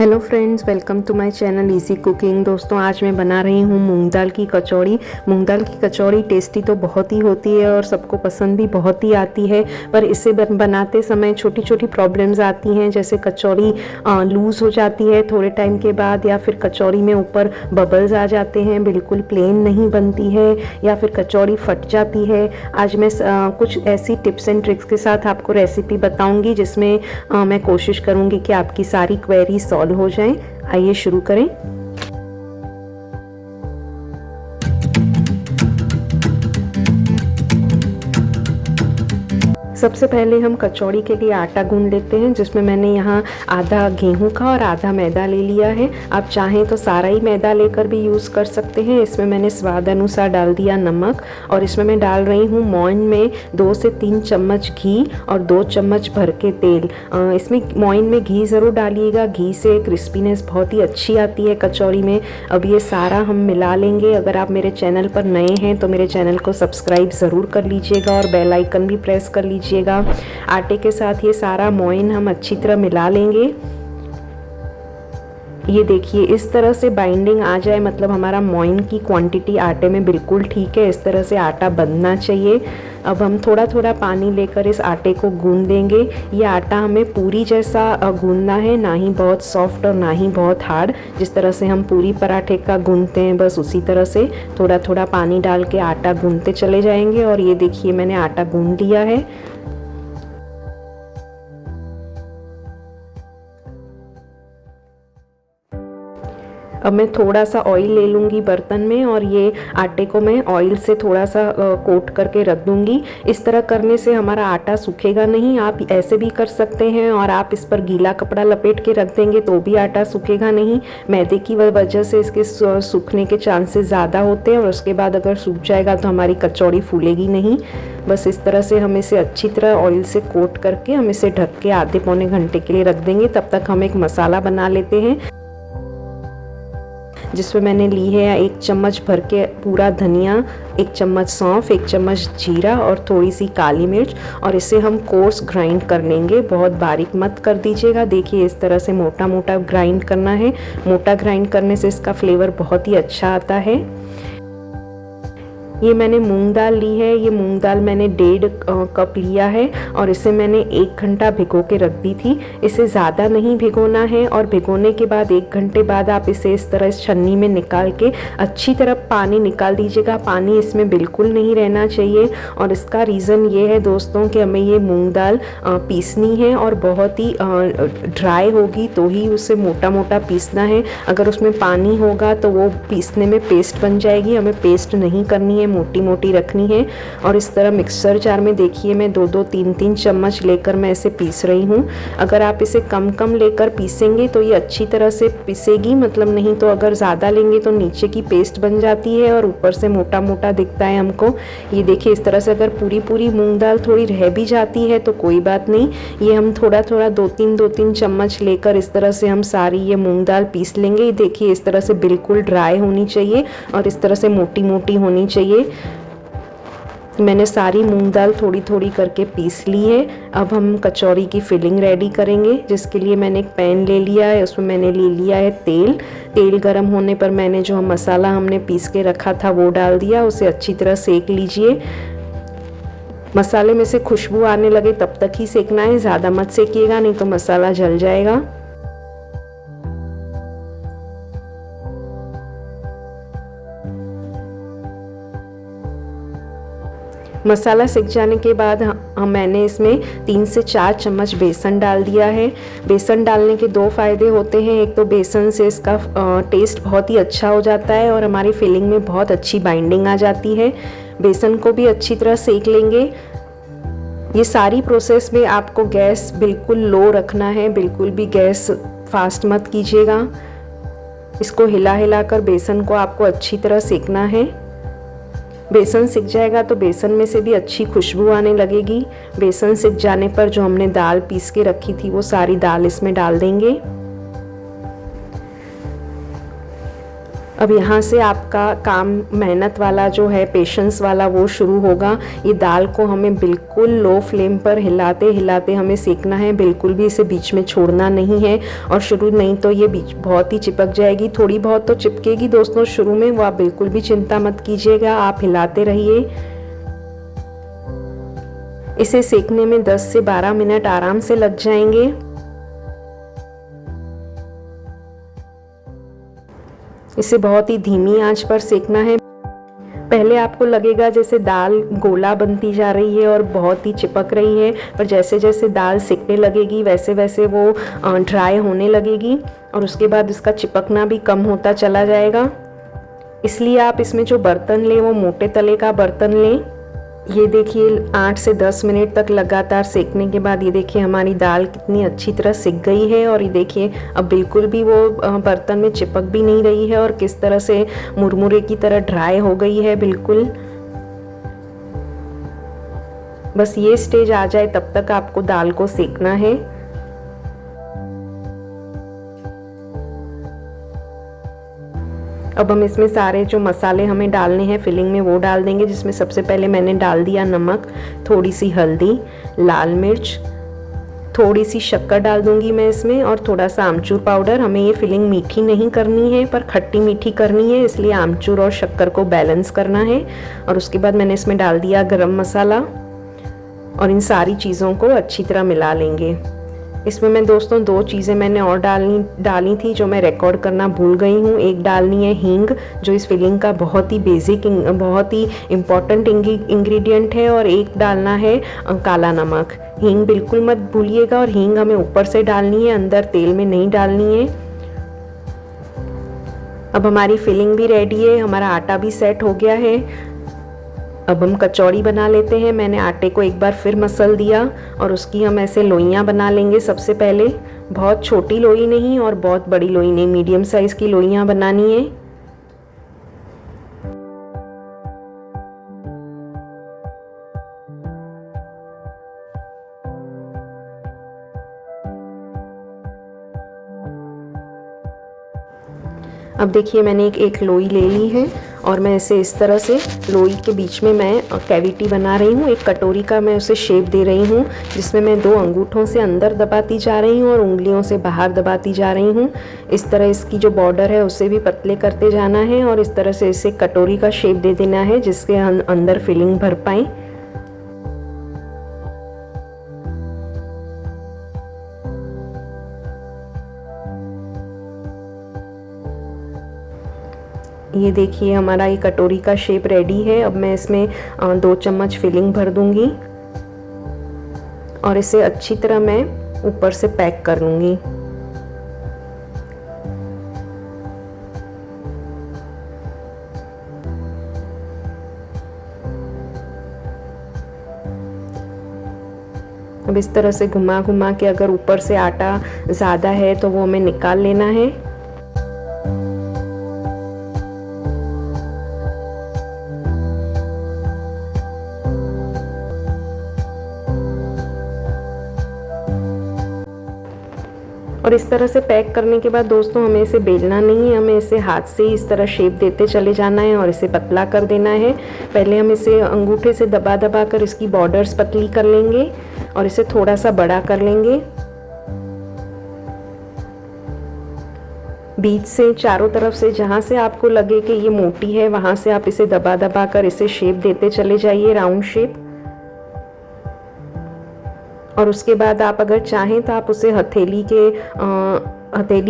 Hello friends, welcome to my channel easy cooking. दोस्तों, आज मैं बना रही हूँ मूंग दाल की कचौड़ी। मूंग दाल की कचौड़ी टेस्टी तो बहुत ही होती है और सबको पसंद भी बहुत ही आती है, पर इसे बनाते समय छोटी छोटी प्रॉब्लम्स आती हैं, जैसे कचौड़ी लूज़ हो जाती है थोड़े टाइम के बाद, या फिर कचौड़ी में ऊपर बबल्स आ जाते हैं, बिल्कुल प्लेन नहीं बनती है, या फिर कचौड़ी फट जाती है। आज मैं कुछ ऐसी टिप्स एंड ट्रिक्स के साथ आपको रेसिपी बताऊँगी जिसमें मैं कोशिश करूँगी कि आपकी सारी क्वेरी सॉल्व हो जाएं। आइए शुरू करें। सबसे पहले हम कचौड़ी के लिए आटा गूंद लेते हैं, जिसमें मैंने यहाँ आधा गेहूं का और आधा मैदा ले लिया है। आप चाहें तो सारा ही मैदा लेकर भी यूज़ कर सकते हैं। इसमें मैंने स्वाद अनुसार डाल दिया नमक, और इसमें मैं डाल रही हूँ मोइन में 2 से 3 चम्मच घी और 2 चम्मच भर के तेल। इसमें मोइन में घी ज़रूर डालिएगा, घी से क्रिस्पीनेस बहुत ही अच्छी आती है कचौड़ी में। अब ये सारा हम मिला लेंगे। अगर आप मेरे चैनल पर नए हैं तो मेरे चैनल को सब्सक्राइब ज़रूर कर लीजिएगा और बेल आइकन भी प्रेस कर लीजिएगा। आटे के साथ ये सारा मोइन हम अच्छी तरह मिला लेंगे। ये देखिए, इस तरह से बाइंडिंग आ जाए, मतलब हमारा मोइन की क्वांटिटी आटे में बिल्कुल ठीक है। इस तरह से आटा बनना चाहिए। अब हम थोड़ा थोड़ा पानी लेकर इस आटे को गूंद देंगे। ये आटा हमें पूरी जैसा गूंदना है, ना ही बहुत सॉफ्ट और ना ही बहुत हार्ड। जिस तरह से हम पूरी पराठे का गूंदते हैं, बस उसी तरह से थोड़ा थोड़ा पानी डाल के आटा गूंदते चले जाएंगे। और ये देखिए, मैंने आटा गूंद लिया है। अब मैं थोड़ा सा ऑयल ले लूँगी बर्तन में, और ये आटे को मैं ऑयल से थोड़ा सा कोट करके रख दूँगी। इस तरह करने से हमारा आटा सूखेगा नहीं। आप ऐसे भी कर सकते हैं, और आप इस पर गीला कपड़ा लपेट के रख देंगे तो भी आटा सूखेगा नहीं। मैदे की वजह से इसके सूखने के चांसेस ज़्यादा होते हैं, और उसके बाद अगर सूख जाएगा तो हमारी कचौड़ी फूलेगी नहीं। बस इस तरह से हम इसे अच्छी तरह ऑयल से कोट करके हम इसे ढक के आधे पौने घंटे के लिए रख देंगे। तब तक हम एक मसाला बना लेते हैं, जिसमें मैंने ली है 1 चम्मच भर के पूरा धनिया, 1 चम्मच सौंफ, 1 चम्मच जीरा और थोड़ी सी काली मिर्च, और इसे हम कोर्स ग्राइंड कर लेंगे। बहुत बारीक मत कर दीजिएगा। देखिए, इस तरह से मोटा मोटा ग्राइंड करना है। मोटा ग्राइंड करने से इसका फ्लेवर बहुत ही अच्छा आता है। ये मैंने मूंग दाल ली है। ये मूंग दाल मैंने 1.5 कप लिया है, और इसे मैंने 1 घंटा भिगो के रख दी थी। इसे ज़्यादा नहीं भिगोना है, और भिगोने के बाद 1 घंटे बाद आप इसे इस तरह इस छन्नी में निकाल के अच्छी तरह पानी निकाल दीजिएगा। पानी इसमें बिल्कुल नहीं रहना चाहिए, और इसका रीज़न ये है दोस्तों कि हमें ये मूंग दाल पीसनी है, और बहुत ही ड्राई होगी तो ही उसे मोटा मोटा पीसना है। अगर उसमें पानी होगा तो वो पीसने में पेस्ट बन जाएगी। हमें पेस्ट नहीं करनी है, मोटी मोटी रखनी है। और इस तरह मिक्सर जार में देखिए, मैं 2-2, 3-3 चम्मच लेकर मैं इसे पीस रही हूँ। अगर आप इसे कम कम लेकर पीसेंगे तो ये अच्छी तरह से पिसेगी, मतलब नहीं तो अगर ज़्यादा लेंगे तो नीचे की पेस्ट बन जाती है और ऊपर से मोटा मोटा दिखता है हमको। ये देखिए, इस तरह से अगर पूरी पूरी मूंग दाल थोड़ी रह भी जाती है तो कोई बात नहीं। ये हम थोड़ा थोड़ा 2-3 चम्मच लेकर इस तरह से हम सारी ये मूंग दाल पीस लेंगे। ये देखिए, इस तरह से बिल्कुल ड्राई होनी चाहिए और इस तरह से मोटी मोटी होनी चाहिए। मैंने सारी मूंग दाल थोड़ी थोड़ी करके पीस ली है। अब हम कचौड़ी की फिलिंग रेडी करेंगे, जिसके लिए मैंने एक पैन ले लिया है। उसमें मैंने ले लिया है तेल। तेल गरम होने पर मैंने जो मसाला हमने पीस के रखा था वो डाल दिया। उसे अच्छी तरह सेक लीजिए। मसाले में से खुशबू आने लगे तब तक ही सेकना है, ज़्यादा मत सेकिएगा, नहीं तो मसाला जल जाएगा। मसाला सिक जाने के बाद मैंने इसमें 3 से 4 चम्मच बेसन डाल दिया है। बेसन डालने के 2 फ़ायदे होते हैं। एक तो बेसन से इसका टेस्ट बहुत ही अच्छा हो जाता है, और हमारी फिलिंग में बहुत अच्छी बाइंडिंग आ जाती है। बेसन को भी अच्छी तरह सेक लेंगे। ये सारी प्रोसेस में आपको गैस बिल्कुल लो रखना है, बिल्कुल भी गैस फास्ट मत कीजिएगा। इसको हिला हिला कर बेसन को आपको अच्छी तरह सेकना है। बेसन सिक जाएगा तो बेसन में से भी अच्छी खुशबू आने लगेगी। बेसन सिक जाने पर जो हमने दाल पीस के रखी थी वो सारी दाल इसमें डाल देंगे। अब यहाँ से आपका काम मेहनत वाला जो है, पेशेंस वाला, वो शुरू होगा। ये दाल को हमें बिल्कुल लो फ्लेम पर हिलाते हिलाते हमें सेकना है, बिल्कुल भी इसे बीच में छोड़ना नहीं है। और शुरू नहीं तो ये बीच बहुत ही चिपक जाएगी, थोड़ी बहुत तो चिपकेगी दोस्तों शुरू में, वो आप बिल्कुल भी चिंता मत कीजिएगा, आप हिलाते रहिए। इसे सेकने में 10 से 12 मिनट आराम से लग जाएंगे। इसे बहुत ही धीमी आंच पर सेकना है। पहले आपको लगेगा जैसे दाल गोला बनती जा रही है और बहुत ही चिपक रही है, पर जैसे जैसे दाल सिकने लगेगी वैसे वैसे वो ड्राई होने लगेगी और उसके बाद इसका चिपकना भी कम होता चला जाएगा। इसलिए आप इसमें जो बर्तन लें वो मोटे तले का बर्तन लें। ये देखिए 8 से 10 मिनट तक लगातार सेकने के बाद ये देखिए हमारी दाल कितनी अच्छी तरह सिक गई है। और ये देखिए अब बिल्कुल भी वो बर्तन में चिपक भी नहीं रही है और किस तरह से मुरमुरे की तरह ड्राई हो गई है बिल्कुल। बस ये स्टेज आ जाए तब तक आपको दाल को सेकना है। अब हम इसमें सारे जो मसाले हमें डालने हैं फिलिंग में वो डाल देंगे, जिसमें सबसे पहले मैंने डाल दिया नमक, थोड़ी सी हल्दी, लाल मिर्च, थोड़ी सी शक्कर डाल दूंगी मैं इसमें और थोड़ा सा आमचूर पाउडर। हमें ये फिलिंग मीठी नहीं करनी है पर खट्टी मीठी करनी है, इसलिए आमचूर और शक्कर को बैलेंस करना है। और उसके बाद मैंने इसमें डाल दिया गरम मसाला और इन सारी चीज़ों को अच्छी तरह मिला लेंगे। इसमें मैं दोस्तों 2 चीज़ें मैंने और डाली थी जो मैं रिकॉर्ड करना भूल गई हूँ। एक डालनी है हींग, जो इस फिलिंग का बहुत ही बेसिक, बहुत ही इम्पॉर्टेंट इंग्रेडिएंट है, और एक डालना है काला नमक। हींग बिल्कुल मत भूलिएगा, और हींग हमें ऊपर से डालनी है, अंदर तेल में नहीं डालनी है। अब हमारी फिलिंग भी रेडी है, हमारा आटा भी सेट हो गया है। अब हम कचौड़ी बना लेते हैं। मैंने आटे को एक बार फिर मसल दिया और उसकी हम ऐसे लोइयां बना लेंगे। सबसे पहले बहुत छोटी लोई नहीं और बहुत बड़ी लोई नहीं, मीडियम साइज़ की लोइयां बनानी है। अब देखिए मैंने एक लोई ले ली है और मैं इसे इस तरह से लोई के बीच में मैं कैविटी बना रही हूँ। एक कटोरी का मैं उसे शेप दे रही हूँ, जिसमें मैं 2 अंगूठों से अंदर दबाती जा रही हूँ और उंगलियों से बाहर दबाती जा रही हूँ। इस तरह इसकी जो बॉर्डर है उसे भी पतले करते जाना है और इस तरह से इसे कटोरी का शेप दे देना है, जिसके अंदर फिलिंग भर पाएँ। ये देखिए हमारा ये कटोरी का शेप रेडी है। अब मैं इसमें 2 चम्मच फिलिंग भर दूंगी और इसे अच्छी तरह मैं ऊपर से पैक कर लूँगी। अब इस तरह से घुमा घुमा के अगर ऊपर से आटा ज़्यादा है तो वो हमें निकाल लेना है। और इस तरह से पैक करने के बाद दोस्तों हमें इसे बेलना नहीं है, हमें इसे हाथ से ही इस तरह शेप देते चले जाना है और इसे पतला कर देना है। पहले हम इसे अंगूठे से दबा दबा कर इसकी बॉर्डर्स पतली कर लेंगे और इसे थोड़ा सा बड़ा कर लेंगे। बीच से चारों तरफ से जहाँ से आपको लगे कि ये मोटी है वहाँ से आप इसे दबा दबा कर इसे शेप देते चले जाइए, राउंड शेप। और उसके बाद आप अगर चाहें तो आप उसे हथेली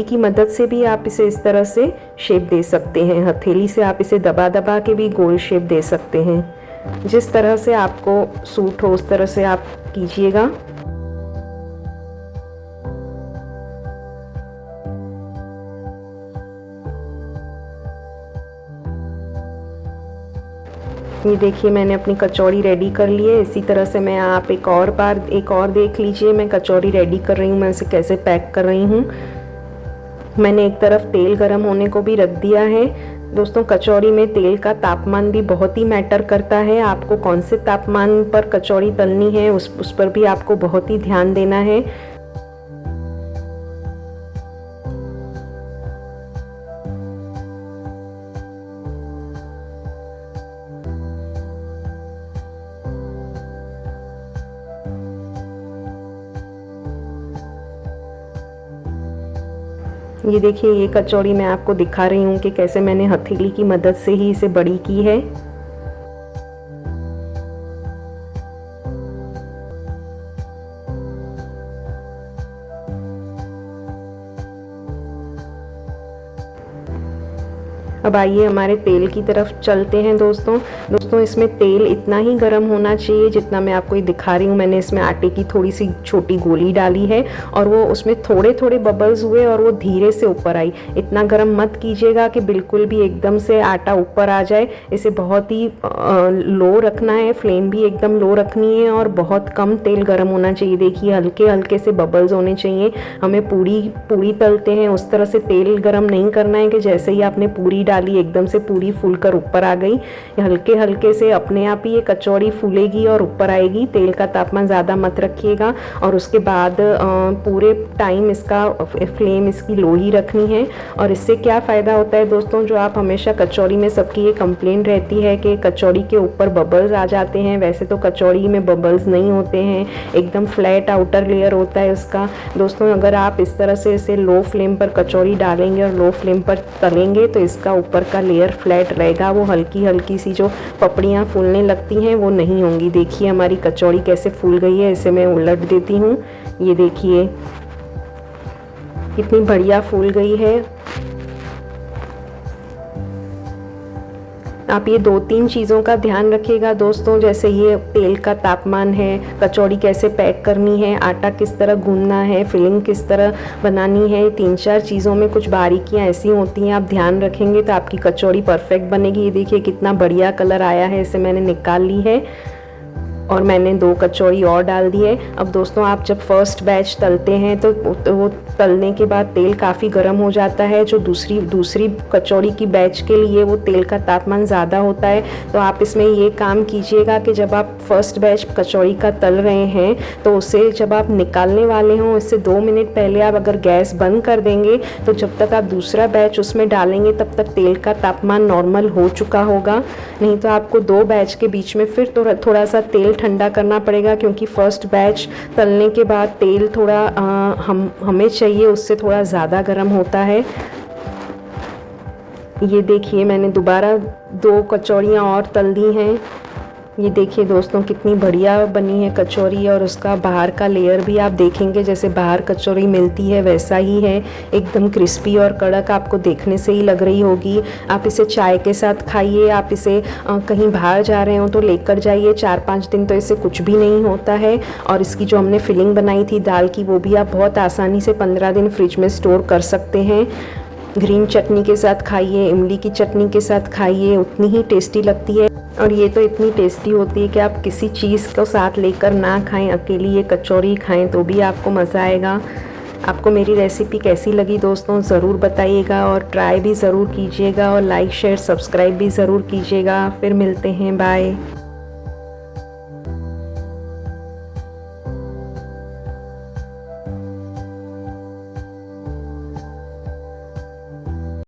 की मदद से भी आप इसे इस तरह से शेप दे सकते हैं। हथेली से आप इसे दबा दबा के भी गोल शेप दे सकते हैं। जिस तरह से आपको सूट हो उस तरह से आप कीजिएगा। ये देखिए मैंने अपनी कचौड़ी रेडी कर ली है। इसी तरह से मैं आप एक और देख लीजिए मैं कचौड़ी रेडी कर रही हूँ, मैं इसे कैसे पैक कर रही हूँ। मैंने एक तरफ तेल गरम होने को भी रख दिया है। दोस्तों कचौड़ी में तेल का तापमान भी बहुत ही मैटर करता है। आपको कौन से तापमान पर कचौड़ी तलनी है उस पर भी आपको बहुत ही ध्यान देना है। ये देखिए, ये कचौड़ी मैं आपको दिखा रही हूँ कि कैसे मैंने हथेली की मदद से ही इसे बड़ी की है। अब आइए हमारे तेल की तरफ चलते हैं दोस्तों इसमें तेल इतना ही गर्म होना चाहिए जितना मैं आपको ये दिखा रही हूँ। मैंने इसमें आटे की थोड़ी सी छोटी गोली डाली है और वो उसमें थोड़े थोड़े बबल्स हुए और वो धीरे से ऊपर आई। इतना गर्म मत कीजिएगा कि बिल्कुल भी एकदम से आटा ऊपर आ जाए। इसे बहुत ही लो रखना है, फ्लेम भी एकदम लो रखनी है और बहुत कम तेल गर्म होना चाहिए। देखिए, हल्के हल्के से बबल्स होने चाहिए। हमें पूरी तलते हैं उस तरह से तेल गर्म नहीं करना है कि जैसे ही आपने पूरी डाली एकदम से पूरी फूलकर ऊपर आ गई। हल्के हल्के से अपने आप ही ये कचौड़ी फूलेगी और ऊपर आएगी। तेल का तापमान ज़्यादा मत रखिएगा और उसके बाद पूरे टाइम इसका फ्लेम इसकी लो ही रखनी है। और इससे क्या फ़ायदा होता है दोस्तों, जो आप हमेशा कचौड़ी में सबकी ये कंप्लेंट रहती है कि कचौड़ी के ऊपर बबल्स आ जाते हैं। वैसे तो कचौड़ी में बबल्स नहीं होते हैं, एकदम फ्लैट आउटर लेयर होता है उसका। दोस्तों, अगर आप इस तरह से इसे लो फ्लेम पर कचौड़ी डालेंगे और लो फ्लेम पर तलेंगे तो इसका ऊपर का लेयर फ्लैट रहेगा। वो हल्की हल्की सी जो पपड़ियाँ फूलने लगती हैं वो नहीं होंगी। देखिए हमारी कचौड़ी कैसे फूल गई है। इसे मैं उलट देती हूँ। ये देखिए कितनी बढ़िया फूल गई है। आप ये 2-3 चीज़ों का ध्यान रखिएगा दोस्तों, जैसे ये तेल का तापमान है, कचौड़ी कैसे पैक करनी है, आटा किस तरह गूंदना है, फिलिंग किस तरह बनानी है। 3-4 चीज़ों में कुछ बारीकियाँ ऐसी होती हैं, आप ध्यान रखेंगे तो आपकी कचौड़ी परफेक्ट बनेगी। ये देखिए कितना बढ़िया कलर आया है। इसे मैंने निकाल ली है और मैंने 2 कचौड़ी और डाल दी है। अब दोस्तों, आप जब फर्स्ट बैच तलते हैं तो वो तलने के बाद तेल काफ़ी गर्म हो जाता है। जो दूसरी कचौड़ी की बैच के लिए वो तेल का तापमान ज़्यादा होता है। तो आप इसमें ये काम कीजिएगा कि जब आप फर्स्ट बैच कचौड़ी का तल रहे हैं तो उसे जब आप निकालने वाले हों इससे 2 मिनट पहले आप अगर गैस बंद कर देंगे तो जब तक आप दूसरा बैच उसमें डालेंगे तब तक तेल का तापमान नॉर्मल हो चुका होगा। नहीं तो आपको 2 बैच के बीच में फिर थोड़ा सा तेल ठंडा करना पड़ेगा, क्योंकि फर्स्ट बैच तलने के बाद तेल थोड़ा हमें चाहिए उससे थोड़ा ज़्यादा गर्म होता है। ये देखिए मैंने दोबारा 2 कचौड़ियाँ और तल दी हैं। ये देखिए दोस्तों कितनी बढ़िया बनी है कचौरी और उसका बाहर का लेयर भी आप देखेंगे जैसे बाहर कचौरी मिलती है वैसा ही है, एकदम क्रिस्पी और कड़क आपको देखने से ही लग रही होगी। आप इसे चाय के साथ खाइए, आप इसे कहीं बाहर जा रहे हो तो लेकर जाइए। 4-5 दिन तो इससे कुछ भी नहीं होता है। और इसकी जो हमने फिलिंग बनाई थी दाल की वो भी आप बहुत आसानी से 15 दिन फ्रिज में स्टोर कर सकते हैं। ग्रीन चटनी के साथ खाइए, इमली की चटनी के साथ खाइए, उतनी ही टेस्टी लगती है। और ये तो इतनी टेस्टी होती है कि आप किसी चीज़ को साथ लेकर ना खाएं, अकेली ये कचौरी खाएं तो भी आपको मज़ा आएगा। आपको मेरी रेसिपी कैसी लगी दोस्तों ज़रूर बताइएगा और ट्राई भी ज़रूर कीजिएगा और लाइक शेयर सब्सक्राइब भी ज़रूर कीजिएगा। फिर मिलते हैं, बाय।